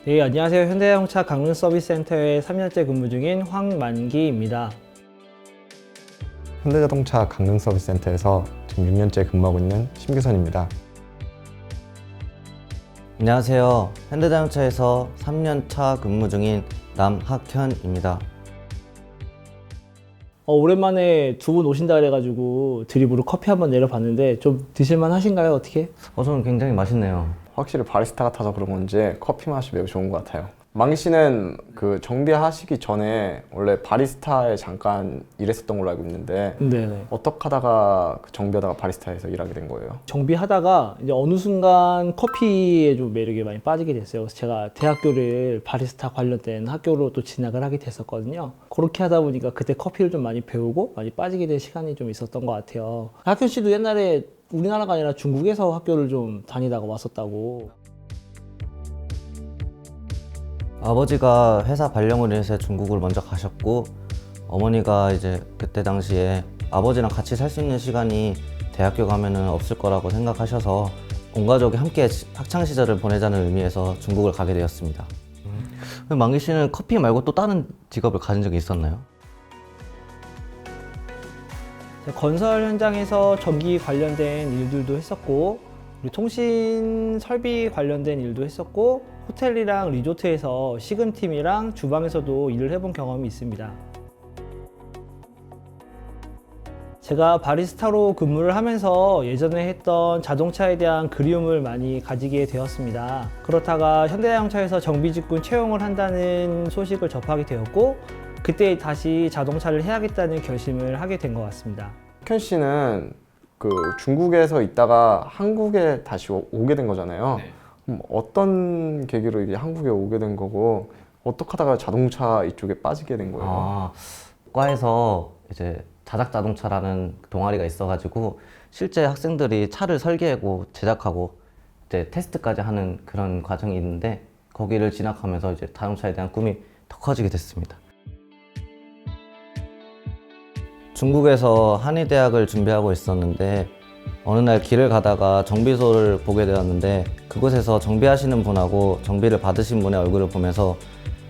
네, 안녕하세요. 현대자동차 강릉서비스센터에 3년째 근무 중인 황만기입니다. 현대자동차 강릉서비스센터에서 지금 6년째 근무하고 있는 심규선입니다. 안녕하세요. 현대자동차에서 3년차 근무 중인 남학현입니다. 오랜만에 두 분 오신다 그래가지고 드립으로 커피 한번 내려봤는데 좀 드실만 하신가요? 어떻게? 저는 굉장히 맛있네요. 확실히 바리스타 같아서 그런 건지 커피 맛이 매우 좋은 것 같아요. 망기 씨는 그 정비하시기 전에 원래 바리스타에 잠깐 일했었던 걸로 알고 있는데 네네. 어떻게 하다가 정비하다가 바리스타에서 일하게 된 거예요? 정비하다가 이제 어느 순간 커피에 좀 매력에 많이 빠지게 됐어요. 그래서 제가 대학교를 바리스타 관련된 학교로 또 진학을 하게 됐었거든요. 그렇게 하다 보니까 그때 커피를 좀 많이 배우고 많이 빠지게 된 시간이 좀 있었던 것 같아요. 학현 씨도 옛날에 우리나라가 아니라 중국에서 학교를 좀 다니다가 왔었다고. 아버지가 회사 발령을 위해서 중국을 먼저 가셨고, 어머니가 이제 그때 당시에 아버지랑 같이 살 수 있는 시간이 대학교 가면은 없을 거라고 생각하셔서 온 가족이 함께 학창 시절을 보내자는 의미에서 중국을 가게 되었습니다. 만기 씨는 커피 말고 또 다른 직업을 가진 적이 있었나요? 건설 현장에서 전기 관련된 일들도 했었고, 그리고 통신 설비 관련된 일도 했었고, 호텔이랑 리조트에서 식은팀이랑 주방에서도 일을 해본 경험이 있습니다. 제가 바리스타로 근무를 하면서 예전에 했던 자동차에 대한 그리움을 많이 가지게 되었습니다. 그렇다가 현대자동차에서 정비직군 채용을 한다는 소식을 접하게 되었고, 그때 다시 자동차를 해야겠다는 결심을 하게 된 것 같습니다. 현 씨는 그 중국에서 있다가 한국에 다시 오게 된 거잖아요. 그럼 어떤 계기로 이게 한국에 오게 된 거고 어떻게 하다가 자동차 이쪽에 빠지게 된 거예요? 과에서 이제 자작 자동차라는 동아리가 있어가지고 실제 학생들이 차를 설계하고 제작하고 이제 테스트까지 하는 그런 과정이 있는데 거기를 진학하면서 이제 자동차에 대한 꿈이 더 커지게 됐습니다. 중국에서 한의대학을 준비하고 있었는데 어느 날 길을 가다가 정비소를 보게 되었는데 그곳에서 정비하시는 분하고 정비를 받으신 분의 얼굴을 보면서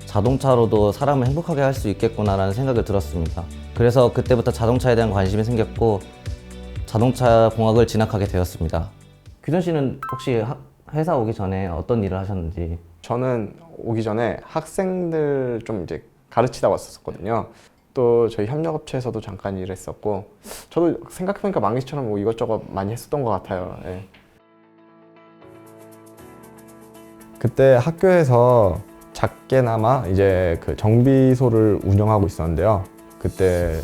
자동차로도 사람을 행복하게 할 수 있겠구나라는 생각이 들었습니다. 그래서 그때부터 자동차에 대한 관심이 생겼고 자동차 공학을 진학하게 되었습니다. 규전 씨는 혹시 회사 오기 전에 어떤 일을 하셨는지? 저는 오기 전에 학생들 좀 이제 가르치다 왔었거든요. 또 저희 협력업체에서도 잠깐 일했었고 저도 생각해보니까 망기 씨처럼 뭐 이것저것 많이 했었던 것 같아요. 예. 그때 학교에서 작게나마 이제 그 정비소를 운영하고 있었는데요. 그때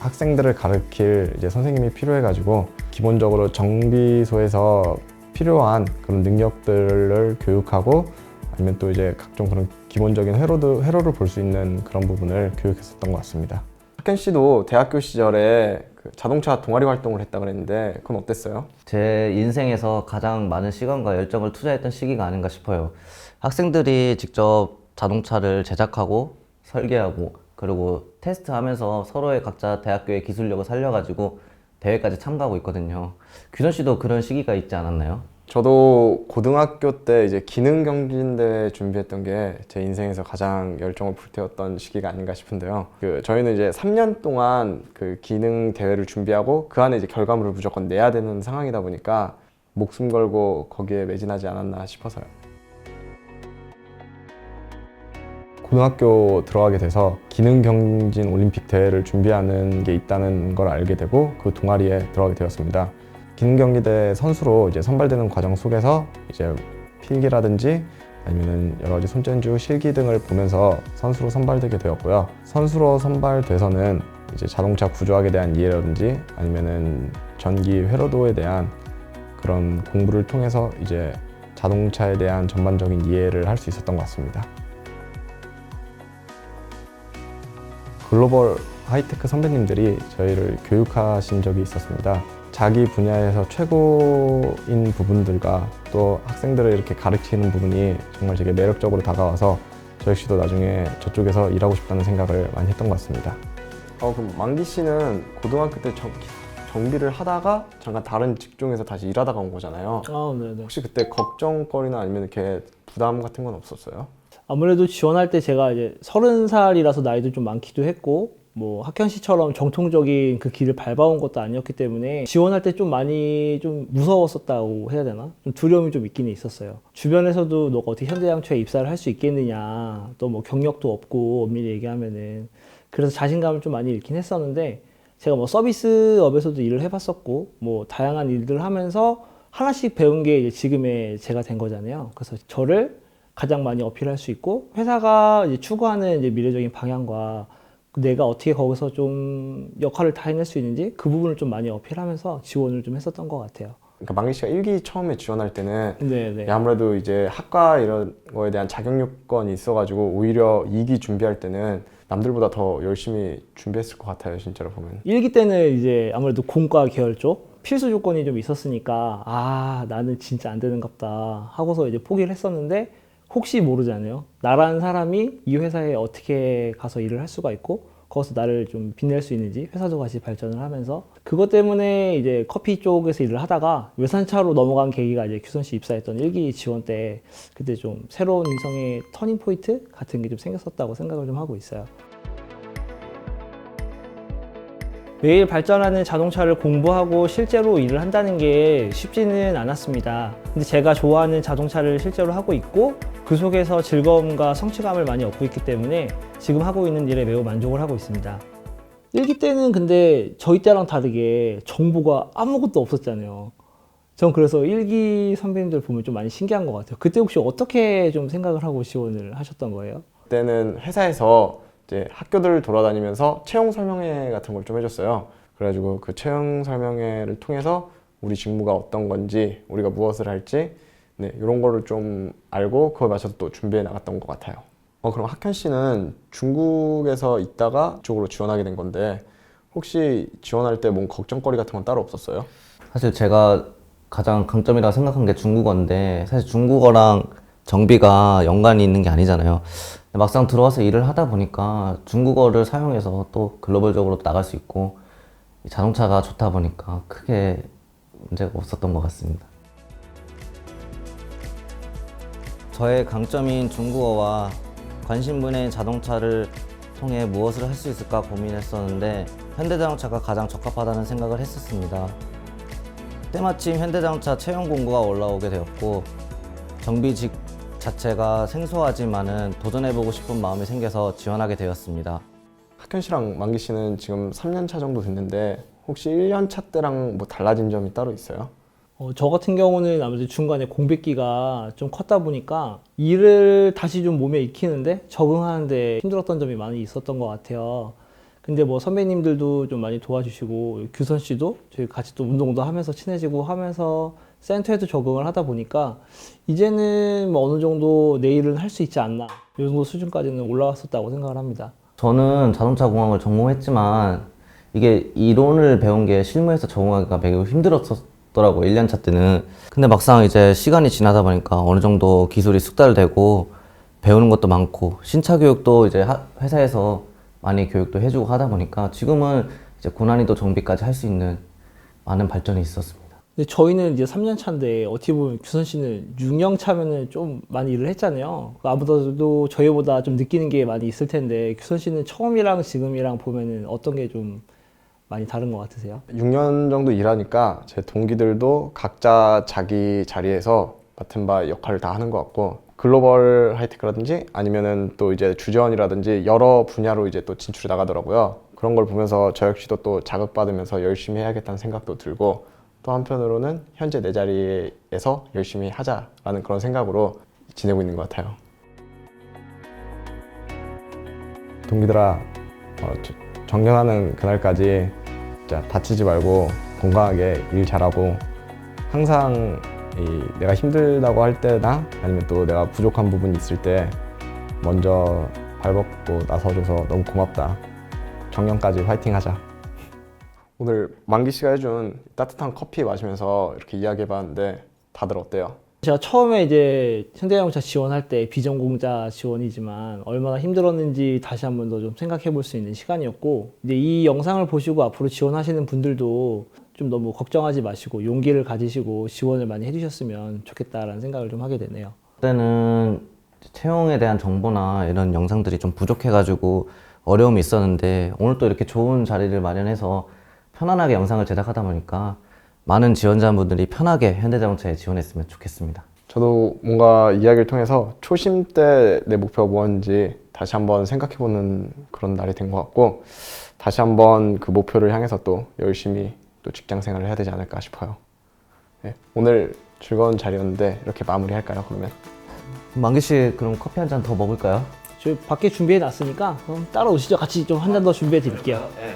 학생들을 가르칠 이제 선생님이 필요해가지고 기본적으로 정비소에서 필요한 그런 능력들을 교육하고 아니면 또 이제 각종 그런 기본적인 회로를 볼 수 있는 그런 부분을 교육했었던 것 같습니다. 학현 씨도 대학교 시절에 그 자동차 동아리 활동을 했다 그랬는데 그건 어땠어요? 제 인생에서 가장 많은 시간과 열정을 투자했던 시기가 아닌가 싶어요. 학생들이 직접 자동차를 제작하고 설계하고 그리고 테스트하면서 서로의 각자 대학교의 기술력을 살려가지고 대회까지 참가하고 있거든요. 규선 씨도 그런 시기가 있지 않았나요? 저도 고등학교 때 이제 기능경진대회 준비했던 게 제 인생에서 가장 열정을 불태웠던 시기가 아닌가 싶은데요. 저희는 이제 3년 동안 그 기능 대회를 준비하고 그 안에 이제 결과물을 무조건 내야 되는 상황이다 보니까 목숨 걸고 거기에 매진하지 않았나 싶어서요. 고등학교 들어가게 돼서 기능경진 올림픽 대회를 준비하는 게 있다는 걸 알게 되고 그 동아리에 들어가게 되었습니다. 기능경기대 선수로 이제 선발되는 과정 속에서 이제 필기라든지 아니면 여러 가지 손재주, 실기 등을 보면서 선수로 선발되게 되었고요. 선수로 선발돼서는 이제 자동차 구조학에 대한 이해라든지 아니면은 전기 회로도에 대한 그런 공부를 통해서 이제 자동차에 대한 전반적인 이해를 할 수 있었던 것 같습니다. 글로벌 하이테크 선배님들이 저희를 교육하신 적이 있었습니다. 자기 분야에서 최고인 부분들과 또 학생들을 이렇게 가르치는 부분이 정말 되게 매력적으로 다가와서 저 역시도 나중에 저쪽에서 일하고 싶다는 생각을 많이 했던 것 같습니다. 그럼 망기 씨는 고등학교 때 정비를 하다가 잠깐 다른 직종에서 다시 일하다가 온 거잖아요. 네네. 혹시 그때 걱정거리나 아니면 이렇게 부담 같은 건 없었어요? 아무래도 지원할 때 제가 이제 30살이라서 나이도 좀 많기도 했고, 뭐 학현 씨처럼 정통적인 그 길을 밟아온 것도 아니었기 때문에 지원할 때 좀 많이 좀 무서웠었다고 해야 되나? 좀 두려움이 좀 있긴 있었어요. 주변에서도 너가 어떻게 현대자동차에 입사를 할 수 있겠느냐, 또 뭐 경력도 없고 엄밀히 얘기하면은, 그래서 자신감을 좀 많이 잃긴 했었는데, 제가 뭐 서비스업에서도 일을 해봤었고, 뭐 다양한 일들을 하면서 하나씩 배운 게 이제 지금의 제가 된 거잖아요. 그래서 저를 가장 많이 어필할 수 있고, 회사가 이제 추구하는 이제 미래적인 방향과 내가 어떻게 거기서 좀 역할을 다 해낼 수 있는지 그 부분을 좀 많이 어필하면서 지원을 좀 했었던 것 같아요. 그러니까 망리 씨가 1기 처음에 지원할 때는 네네. 아무래도 이제 학과 이런 거에 대한 자격 요건이 있어가지고 오히려 2기 준비할 때는 남들보다 더 열심히 준비했을 것 같아요, 진짜로 보면. 1기 때는 이제 아무래도 공과 계열 쪽 필수 조건이 좀 있었으니까 나는 진짜 안 되는갑다 하고서 이제 포기를 했었는데, 혹시 모르잖아요. 나라는 사람이 이 회사에 어떻게 가서 일을 할 수가 있고 거기서 나를 좀 빛낼 수 있는지, 회사도 같이 발전을 하면서 그것 때문에 이제 커피 쪽에서 일을 하다가 외산차로 넘어간 계기가 이제 규선 씨 입사했던 1기 지원 때, 그때 좀 새로운 인성의 터닝 포인트 같은 게 좀 생겼었다고 생각을 좀 하고 있어요. 매일 발전하는 자동차를 공부하고 실제로 일을 한다는 게 쉽지는 않았습니다. 근데 제가 좋아하는 자동차를 실제로 하고 있고 그 속에서 즐거움과 성취감을 많이 얻고 있기 때문에 지금 하고 있는 일에 매우 만족을 하고 있습니다. 1기 때는 근데 저희 때랑 다르게 정보가 아무것도 없었잖아요. 전 그래서 1기 선배님들 보면 좀 많이 신기한 것 같아요. 그때 혹시 어떻게 좀 생각을 하고 지원을 하셨던 거예요? 그때는 회사에서 이제 학교들을 돌아다니면서 채용 설명회 같은 걸 좀 해줬어요. 그래가지고 그 채용 설명회를 통해서 우리 직무가 어떤 건지, 우리가 무엇을 할지, 네, 이런 거를 좀 알고 그거에 맞춰서 또 준비해 나갔던 것 같아요. 그럼 학현 씨는 중국에서 있다가 이쪽으로 지원하게 된 건데, 혹시 지원할 때 뭔 걱정거리 같은 건 따로 없었어요? 사실 제가 가장 강점이라고 생각한 게 중국어인데, 사실 중국어랑 정비가 연관이 있는 게 아니잖아요. 근데 막상 들어와서 일을 하다 보니까 중국어를 사용해서 또 글로벌적으로 나갈 수 있고, 자동차가 좋다 보니까 크게 문제가 없었던 것 같습니다. 저의 강점인 중국어와 관심 분야인 자동차를 통해 무엇을 할 수 있을까 고민했었는데, 현대자동차가 가장 적합하다는 생각을 했었습니다. 때마침 현대자동차 채용 공고가 올라오게 되었고, 정비직 자체가 생소하지만은 도전해보고 싶은 마음이 생겨서 지원하게 되었습니다. 학현 씨랑 만기 씨는 지금 3년 차 정도 됐는데, 혹시 1년 차 때랑 뭐 달라진 점이 따로 있어요? 저 같은 경우는 아무래도 중간에 공백기가 좀 컸다 보니까 일을 다시 좀 몸에 익히는데 적응하는데 힘들었던 점이 많이 있었던 것 같아요. 근데 뭐 선배님들도 좀 많이 도와주시고, 규선 씨도 저희 같이 또 운동도 하면서 친해지고 하면서 센터에도 적응을 하다 보니까 이제는 뭐 어느 정도 내 일은 할 수 있지 않나, 이 정도 수준까지는 올라왔었다고 생각을 합니다. 저는 자동차 공학을 전공했지만 이게 이론을 배운 게 실무에서 적응하기가 매우 힘들었더라고요, 1년차 때는. 근데 막상 이제 시간이 지나다 보니까 어느 정도 기술이 숙달되고 배우는 것도 많고 신차 교육도 이제 회사에서 많이 교육도 해주고 하다 보니까 지금은 이제 고난이도 정비까지 할 수 있는 많은 발전이 있었습니다. 근데 저희는 이제 3년 차인데 어떻게 보면 규선 씨는 6년 차면은 좀 많이 일을 했잖아요. 아무래도 저희보다 좀 느끼는 게 많이 있을 텐데, 규선 씨는 처음이랑 지금이랑 보면은 어떤 게 좀 많이 다른 것 같으세요? 6년 정도 일하니까 제 동기들도 각자 자기 자리에서 맡은 바 역할을 다 하는 것 같고, 글로벌 하이테크라든지 아니면은 또 이제 주재원이라든지 여러 분야로 이제 또 진출해 나가더라고요. 그런 걸 보면서 저 역시도 또 자극받으면서 열심히 해야겠다는 생각도 들고, 또 한편으로는 현재 내 자리에서 열심히 하자라는 그런 생각으로 지내고 있는 것 같아요. 동기들아, 정년하는 그날까지 진짜 다치지 말고 건강하게 일 잘하고, 항상 내가 힘들다고 할 때나 아니면 또 내가 부족한 부분이 있을 때 먼저 발벗고 나서줘서 너무 고맙다. 정년까지 화이팅 하자. 오늘 만기 씨가 해준 따뜻한 커피 마시면서 이렇게 이야기해봤는데 다들 어때요? 제가 처음에 이제 현대자동차 지원할 때 비전공자 지원이지만 얼마나 힘들었는지 다시 한 번 더 좀 생각해 볼 수 있는 시간이었고, 이제 이 영상을 보시고 앞으로 지원하시는 분들도 좀 너무 걱정하지 마시고 용기를 가지시고 지원을 많이 해주셨으면 좋겠다라는 생각을 좀 하게 되네요. 그때는 채용에 대한 정보나 이런 영상들이 좀 부족해가지고 어려움이 있었는데 오늘 또 이렇게 좋은 자리를 마련해서 편안하게 영상을 제작하다 보니까 많은 지원자분들이 편하게 현대자동차에 지원했으면 좋겠습니다. 저도 뭔가 이야기를 통해서 초심 때 내 목표가 뭐였는지 다시 한번 생각해보는 그런 날이 된 것 같고 다시 한번 그 목표를 향해서 또 열심히 또 직장 생활을 해야 되지 않을까 싶어요. 네, 오늘 즐거운 자리였는데 이렇게 마무리할까요, 그러면? 만기 씨 그럼 커피 한 잔 더 먹을까요? 저희 밖에 준비해 놨으니까 따라오시죠. 같이 좀 한 잔 더 준비해 드릴게요. 네.